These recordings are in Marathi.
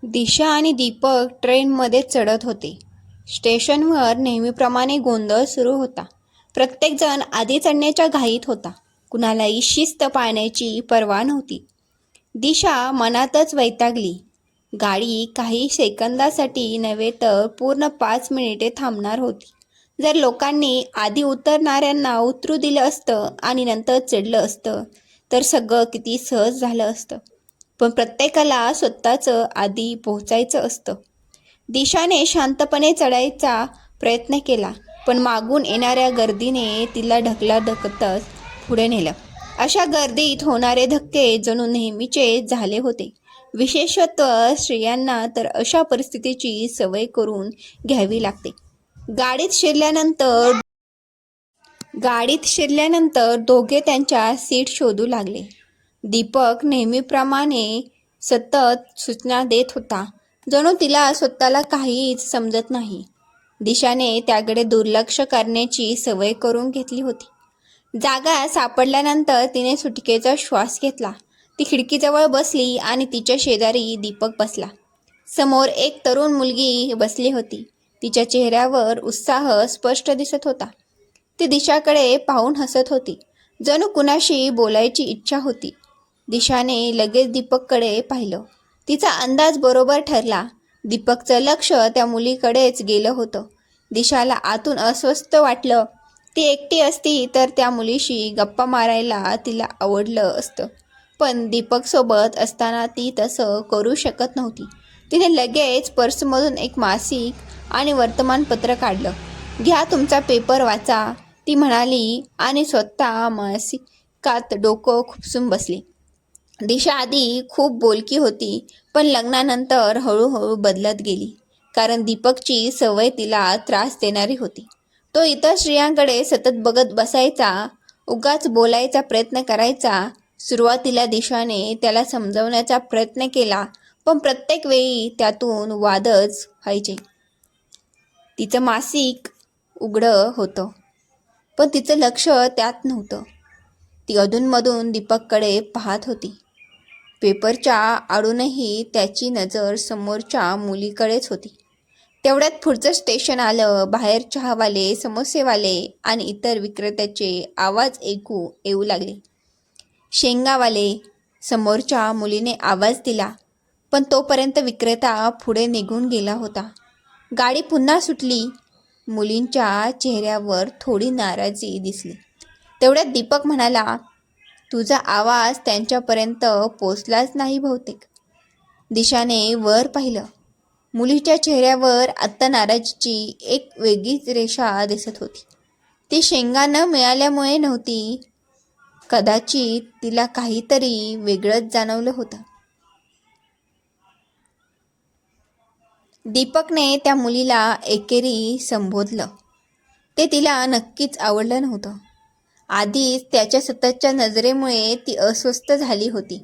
दिशा आणि दीपक ट्रेनमध्ये चढत होते. स्टेशनवर नेहमीप्रमाणे गोंधळ सुरू होता. प्रत्येकजण आधी चढण्याच्या घाईत होता. कुणालाही शिस्त पाळण्याची पर्वा नव्हती. दिशा मनातच वैतागली. गाडी काही सेकंदासाठी नव्हे तर पूर्ण 5 मिनिटे थांबणार होती. जर लोकांनी आधी उतरणाऱ्यांना उतरू दिलं असतं आणि नंतर चढलं असतं तर सगळं किती सहज झालं असतं. पण प्रत्येकाला स्वतःचं आधी पोहोचायचं असतं. दिशाने शांतपणे चढायचा प्रयत्न केला, पण मागून येणाऱ्या गर्दीने तिला ढकलतच पुढे नेलं. अशा गर्दीत होणारे धक्के जणू नेहमीचे झाले होते. विशेषतः स्त्रियांना तर अशा परिस्थितीची सवय करून घ्यावी लागते. गाडीत शिरल्यानंतर दोघे त्यांच्या सीट शोधू लागले. दीपक नेहमीप्रमाणे सतत सूचना देत होता, जणू तिला स्वतःला काहीच समजत नाही. दिशाने त्याकडे दुर्लक्ष करण्याची सवय करून घेतली होती. जागा सापडल्यानंतर तिने सुटकेचा श्वास घेतला. ती खिडकीजवळ बसली आणि तिच्या शेजारी दीपक बसला. समोर एक तरुण मुलगी बसली होती. तिच्या चेहऱ्यावर उत्साह स्पष्ट दिसत होता. ती दिशाकडे पाहून हसत होती, जणू कुणाशी बोलायची इच्छा होती. दिशाने लगेच दीपककडे पाहिलं. तिचा अंदाज बरोबर ठरला. दीपकचं लक्ष त्या मुलीकडेच गेलं होतं. दिशाला आतून अस्वस्थ वाटलं. ती एकटी असती तर त्या मुलीशी गप्पा मारायला तिला आवडलं असतं, पण दीपकसोबत असताना ती तसं करू शकत नव्हती. तिने लगेच पर्समधून एक मासिक आणि वर्तमानपत्र काढलं. "घ्या, तुमचा पेपर वाचा," ती म्हणाली आणि स्वतः मासिकात डोकं खुपसून बसली. दिशा आधी खूप बोलकी होती, पण लग्नानंतर हळूहळू बदलत गेली. कारण दीपकची सवय तिला त्रास देणारी होती. तो इतर स्त्रियांकडे सतत बघत बसायचा, उगाच बोलायचा प्रयत्न करायचा. सुरुवातीला दिशाने त्याला समजवण्याचा प्रयत्न केला, पण प्रत्येक वेळी त्यातून वादच व्हायचे. तिचं मासिक उघडं होतं, पण तिचं लक्ष त्यात नव्हतं. ती अधूनमधून दीपककडे पाहत होती. पेपरच्या आडूनही त्याची नजर समोरच्या मुलीकडेच होती. तेवढ्यात पुढचं स्टेशन आलं. बाहेर चहावाले, समोसेवाले आणि इतर विक्रेत्याचे आवाज ऐकू येऊ लागले. "शेंगावाले," समोरच्या मुलीने आवाज दिला, पण तोपर्यंत विक्रेता पुढे निघून गेला होता. गाडी पुन्हा सुटली. मुलींच्या चेहऱ्यावर थोडी नाराजी दिसली. तेवढ्यात दीपक म्हणाला, "तुझा आवाज त्यांच्यापर्यंत पोचलाच नाही बहुतेक." दिशाने वर पाहिलं. मुलीच्या चेहऱ्यावर आत्ता नाराजीची एक वेगळीच रेषा दिसत होती. ती शेंगा न मिळाल्यामुळे नव्हती. कदाचित तिला काहीतरी वेगळंच जाणवलं होतं. दीपकने त्या मुलीला एकेरी संबोधलं. ते तिला नक्कीच आवडलं नव्हतं. आधीच त्याच्या सततच्या नजरेमुळे ती अस्वस्थ झाली होती.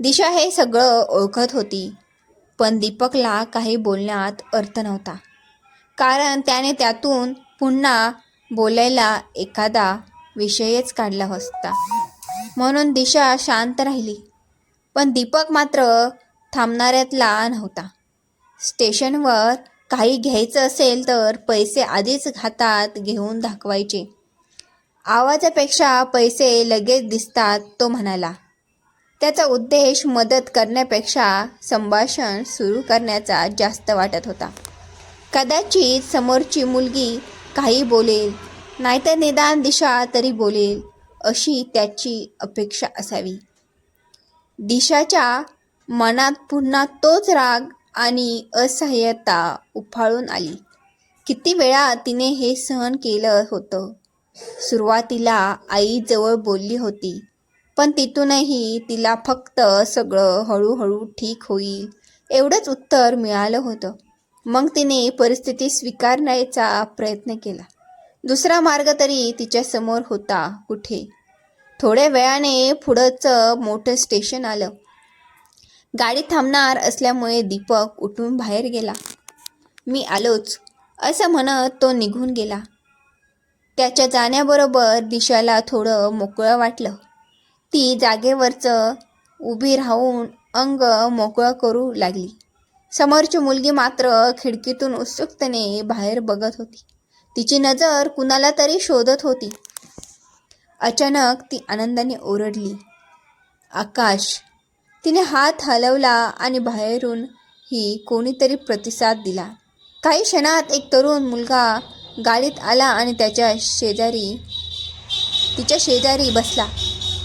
दिशा हे सगळं ओळखत होती, पण दीपकला काही बोलण्यात अर्थ नव्हता. कारण त्याने त्यातून पुन्हा बोलायला एखादा विषयच काढला असता. म्हणून दिशा शांत राहिली. पण दीपक मात्र थांबणाऱ्यातला नव्हता. स्टेशनवर काही घ्यायचं असेल तर पैसे आधीच हातात घेऊन दाखवायचे. आवाजापेक्षा पैसे लगेच दिसतात, तो म्हणाला. त्याचा उद्देश मदत करण्यापेक्षा संभाषण सुरू करण्याचा जास्त वाटत होता. कदाचित समोरची मुलगी काही बोलेल, नाहीतर निदान दिशा तरी बोलेल, अशी त्याची अपेक्षा असावी. दिशाच्या मनात पुन्हा तोच राग आणि असह्यता उफाळून आली. किती वेळा तिने हे सहन केलं होतं. सुरुवातीला आई जवळ बोलली होती, पण तिथूनही तिला फक्त "सगळं हळूहळू ठीक होईल" एवढंच उत्तर मिळालं होतं. मग तिने परिस्थिती स्वीकारण्याचा प्रयत्न केला. दुसरा मार्ग तरी तिच्यासमोर होता कुठे? थोड्या वेळाने पुढचं मोठं स्टेशन आलं. गाडी थांबणार असल्यामुळे दीपक उठून बाहेर गेला. "मी आलोच," असं म्हणत तो निघून गेला. त्याच्या जाण्याबरोबर दिशाला थोडं मोकळं वाटलं. ती जागेवरच उभी राहून अंग मोकळं करू लागली. समोरची मुलगी मात्र खिडकीतून उत्सुकतेने बाहेर बघत होती. तिची नजर कुणाला तरी शोधत होती. अचानक ती आनंदाने ओरडली, आकाश. तिने हात हलवला आणि बाहेरून ही कोणीतरी प्रतिसाद दिला. काही क्षणात एक तरुण मुलगा गाडीत आला आणि तिच्या शेजारी बसला.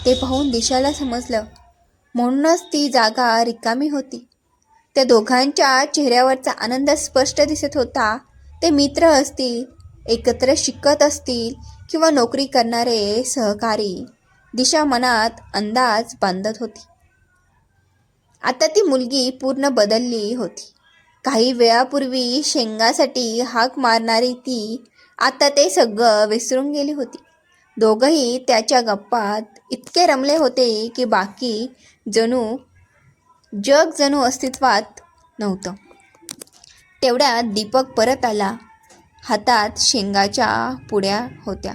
ते पाहून दिशाला समजलं, म्हणूनच ती जागा रिकामी होती. त्या दोघांच्या चेहऱ्यावरचा आनंद स्पष्ट दिसत होता. ते मित्र असतील, एकत्र शिकत असतील किंवा नोकरी करणारे सहकारी. दिशा मनात अंदाज बांधत होती. आता ती मुलगी पूर्ण बदलली होती. काही वेळापूर्वी शेंगासाठी हाक मारणारी ती आता ते सगळं विसरून गेली होती. दोघंही त्याच्या गप्पात इतके रमले होते की बाकी जग जणू अस्तित्वात नव्हतं. तेवढ्यात दीपक परत आला. हातात शेंगाच्या पुड्या होत्या.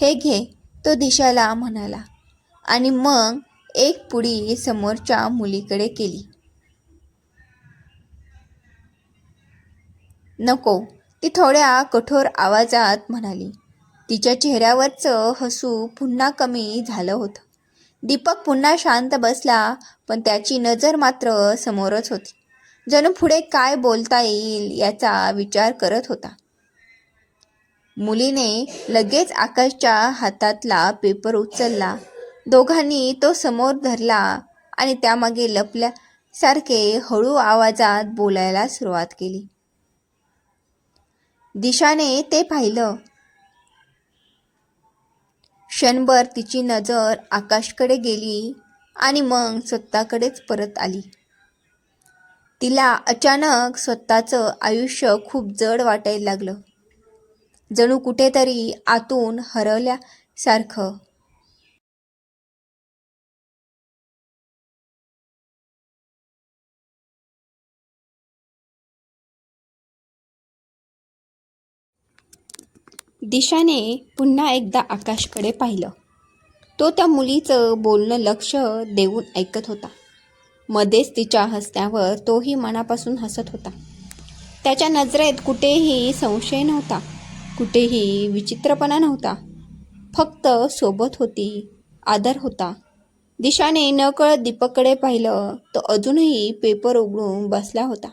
हे घे, तो दिशाला म्हणाला आणि मग एक पुडी समोरच्या मुलीकडे केली. नको, ती थोड्या कठोर आवाजात म्हणाली. तिच्या चेहऱ्यावरचं हसू पुन्हा कमी झालं होतं. दीपक पुन्हा शांत बसला, पण त्याची नजर मात्र समोरच होती. जणू पुढे काय बोलता येईल याचा विचार करत होता. मुलीने लगेच आकाशच्या हातातला पेपर उचलला. दोघांनी तो समोर धरला आणि त्यामागे लपल्यासारखे हळू आवाजात बोलायला सुरुवात केली. दिशाने ते पाहिलं. क्षणभर तिची नजर आकाशकडे गेली आणि मग स्वतःकडेच परत आली. तिला अचानक स्वतःचं आयुष्य खूप जड वाटायला लागलं. जणू कुठेतरी आतून हरवल्यासारखं. दिशाने पुन्हा एकदा आकाशकडे पाहिलं. तो त्या मुलीचं बोलणं लक्ष देऊन ऐकत होता. मध्येच तिच्या हसण्यावर तोही मनापासून हसत होता. त्याच्या नजरेत कुठेही संशय नव्हता, कुठेही विचित्रपणा नव्हता. फक्त सोबत होती, आदर होता. दिशाने नकळत दीपककडे पाहिलं. तो अजूनही पेपर उघडून बसला होता,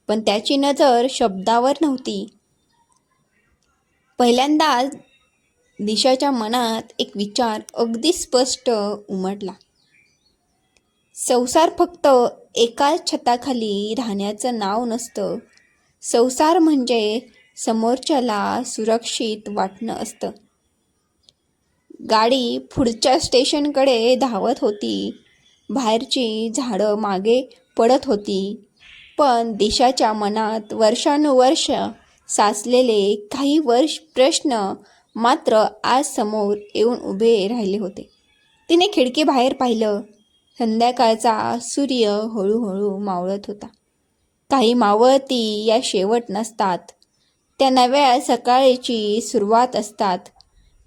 पण त्याची नजर शब्दावर नव्हती. पहिल्यांदाच दिशाच्या मनात एक विचार अगदी स्पष्ट उमटला. संसार फक्त एकाच छताखाली राहण्याचं नाव नसतं. संसार म्हणजे समोरच्याला सुरक्षित वाटणं असतं. गाडी पुढच्या स्टेशनकडे धावत होती. बाहेरची झाडं मागे पडत होती. पण दिशाच्या मनात वर्षानुवर्ष साचलेले काही प्रश्न मात्र आज समोर येऊन उभे राहिले होते. तिने खिडकी बाहेर पाहिलं. संध्याकाळचा सूर्य हळूहळू मावळत होता. काही मावळती या शेवट नसतात, त्या नव्या सकाळची सुरुवात असतात.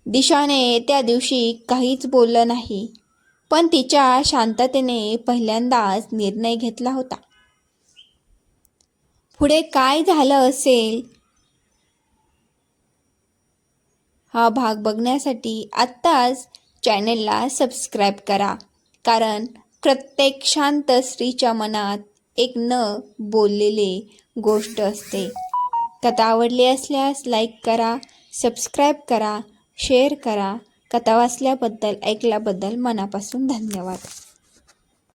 दिशाने त्या दिवशी काहीच बोललं नाही, पण तिच्या शांततेने पहिल्यांदाच निर्णय घेतला होता. पुढे काय झालं असेल हा भाग बघण्यासाठी आत्ताच चॅनेलला सबस्क्राईब करा, कारण प्रत्येक शांत स्त्रीच्या मनात एक न बोललेली गोष्ट असते. कथा आवडली असल्यास लाईक करा, सबस्क्राईब करा, शेअर करा. कथा वाचल्याबद्दल, ऐकल्याबद्दल मनापासून धन्यवाद.